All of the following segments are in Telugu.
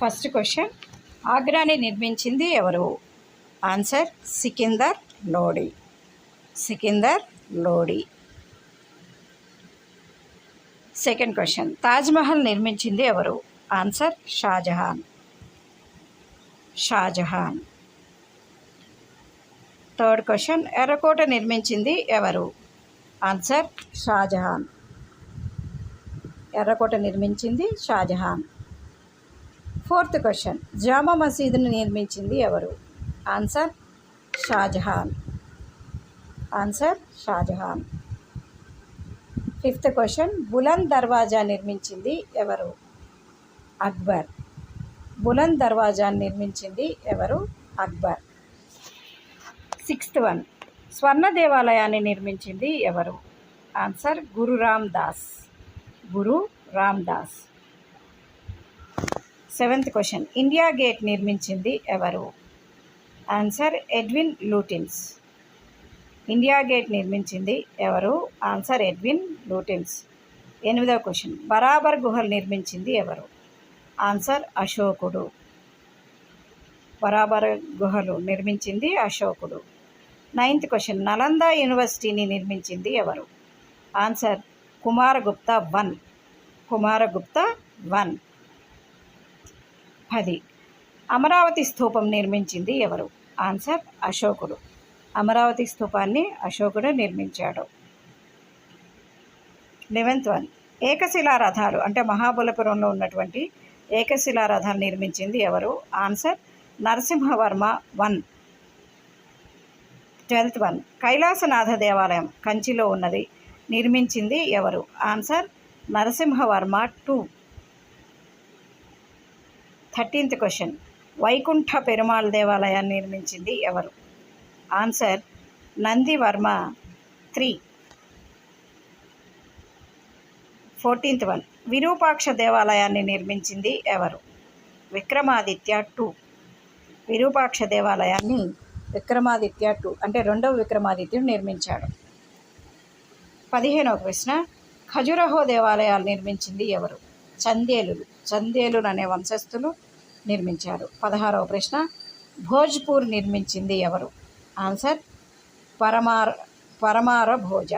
ఫస్ట్ క్వశ్చన్, ఆగ్రాని నిర్మించింది ఎవరు? Answer Sikandar Lodi. Sikandar Lodi. Second question, Taj Mahal నిర్మించింది ఎవరు? Answer Shah Jahan. Shah Jahan. Third question, ఎర్రకోట నిర్మించింది ఎవరు? ఆన్సర్ షాజహాన్. ఎర్రకోట నిర్మించింది షాజహాన్. ఫోర్త్ క్వశ్చన్, జామా మసీదును నిర్మించింది ఎవరు? Answer Shah Jahan. Answer Shah Jahan. Fifth question, Buland Darwaza నిర్మించింది ఎవరు? అక్బర్. బులంద్ దర్వాజా నిర్మించింది ఎవరు? అక్బర్. సిక్స్త్ వన్, స్వర్ణ దేవాలయాన్ని నిర్మించింది ఎవరు? Answer Guru Ramdas. Guru Ramdas. Seventh question, India Gate నిర్మించింది ఎవరు? Answer Edwin Lutyens. India Gate నిర్మించింది ఎవరు? Answer Edwin Lutyens. ఎనిమిదవ క్వశ్చన్, బరాబర్ గుహలు నిర్మించింది ఎవరు? ఆన్సర్ అశోకుడు. బరాబర్ గుహలు నిర్మించింది అశోకుడు. నైన్త్ క్వశ్చన్, నలంద యూనివర్సిటీని నిర్మించింది ఎవరు? ఆన్సర్ కుమారగుప్త 1. కుమారగుప్త 1. 10, అమరావతి స్తూపం నిర్మించింది ఎవరు? ఆన్సర్ అశోకుడు. అమరావతి స్తూపాన్ని అశోకుడు నిర్మించాడు. 11th వన్, ఏకశిలా రథాలు అంటే మహాబలిపురంలో ఉన్నటువంటి ఏకశిలా రథాలు నిర్మించింది ఎవరు? Answer Narasimhavarma 1. 12th one, Kailasanatha దేవాలయం కంచిలో ఉన్నది నిర్మించింది ఎవరు? Answer Narasimhavarma 2. 13th question, Vaikuntha Perumal దేవాలయాన్ని నిర్మించింది ఎవరు? Answer Nandivarma 3. 14th one, Virupaksha దేవాలయాన్ని నిర్మించింది ఎవరు? విక్రమాదిత్య 2. విరూపాక్ష దేవాలయాన్ని విక్రమాదిత్య 2 అంటే 2వ విక్రమాదిత్యుడు నిర్మించాడు. 15వ ప్రశ్న, ఖజురహో దేవాలయాలు నిర్మించింది ఎవరు? చందేలులు. చందేలులు అనే వంశస్థులు నిర్మించారు. 16వ ప్రశ్న, భోజ్పూర్ నిర్మించింది ఎవరు? ఆన్సర్ పరమార భోజ.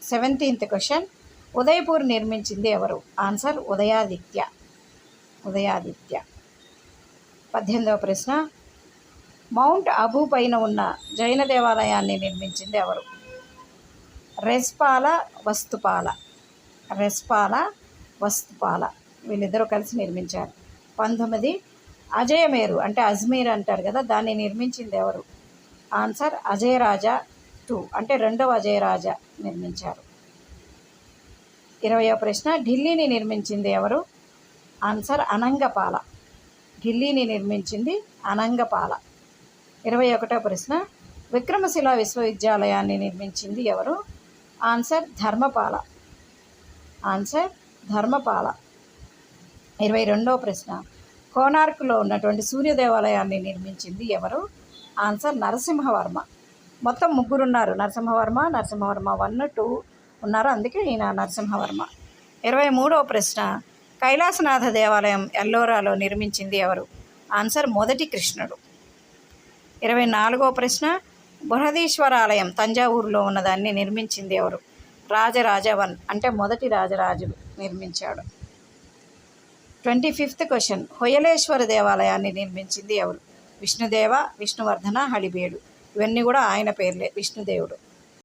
17th క్వశ్చన్, ఉదయపూర్ నిర్మించింది ఎవరు? ఆన్సర్ ఉదయాదిత్య. ఉదయాదిత్య. 18వ ప్రశ్న, మౌంట్ అబూ పైన ఉన్న జైన దేవాలయాన్ని నిర్మించింది ఎవరు? రెస్పాల వస్తుపాల. రెస్పాల వస్తుపాల వీళ్ళిద్దరూ కలిసి నిర్మించారు. 19, అజయమేరు అంటే అజ్మీర్ అంటారు కదా, దాన్ని నిర్మించింది ఎవరు? ఆన్సర్ అజయరాజా 2 అంటే 2వ అజయరాజా నిర్మించారు. 20వ ప్రశ్న, ఢిల్లీని నిర్మించింది ఎవరు? ఆన్సర్ అనంగపాల. ఢిల్లీని నిర్మించింది అనంగపాల. 21వ ప్రశ్న, విక్రమశిల విశ్వవిద్యాలయాన్ని నిర్మించింది ఎవరు? ఆన్సర్ ధర్మపాల. ఆన్సర్ ధర్మపాల. 22వ ప్రశ్న, కోనార్క్లో ఉన్నటువంటి సూర్య దేవాలయాన్ని నిర్మించింది ఎవరు? ఆన్సర్ నరసింహవర్మ. మొత్తం 3 ఉన్నారు, నరసింహవర్మ 1, 2 ఉన్నారు, అందుకే ఈయన నరసింహవర్మ. 23వ ప్రశ్న, కైలాసనాథ దేవాలయం ఎల్లోరాలో నిర్మించింది ఎవరు? ఆన్సర్ మొదటి కృష్ణుడు. 24వ ప్రశ్న, బృహదీశ్వరాలయం తంజావూరులో ఉన్నదాన్ని నిర్మించింది ఎవరు? రాజరాజ 1 అంటే మొదటి రాజరాజులు నిర్మించాడు. 25th క్వశ్చన్, హొయలేశ్వర దేవాలయాన్ని నిర్మించింది ఎవరు? విష్ణుదేవ, విష్ణువర్ధన, హళిబేడు. ఇవన్నీ కూడా ఆయన పేర్లే, విష్ణుదేవుడు.